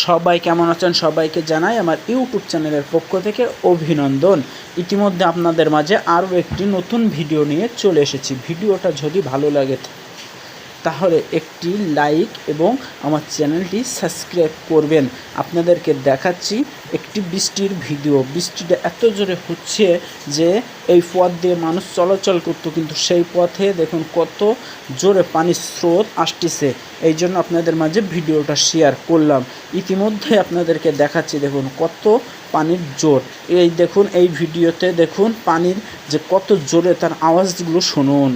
সবাই কেমন আছেন? সবাইকে জানাই আমার ইউটিউব চ্যানেলের পক্ষ থেকে অভিনন্দন। ইতিমধ্যে আপনাদের মাঝে আরও একটি নতুন ভিডিও নিয়ে চলে এসেছি। ভিডিওটা যদি ভালো লাগে তাহলে একটি লাইক এবং আমার চ্যানেলটি সাবস্ক্রাইব করবেন। আপনাদেরকে দেখাচ্ছি একটি বৃষ্টির ভিডিও। বৃষ্টিটা এত জোরে হচ্ছে যে এই পথ দিয়ে মানুষ চলাচল করতো, কিন্তু সেই পথে দেখুন কত জোরে পানির স্রোত আসতেছে। এই জন্য আপনাদের মাঝে ভিডিওটা শেয়ার করলাম। ইতিমধ্যে আপনাদেরকে দেখাচ্ছি, দেখুন কত পানির জোর। এই দেখুন এই ভিডিওতে দেখুন পানির যে কত জোরে, তার আওয়াজগুলো শুনুন।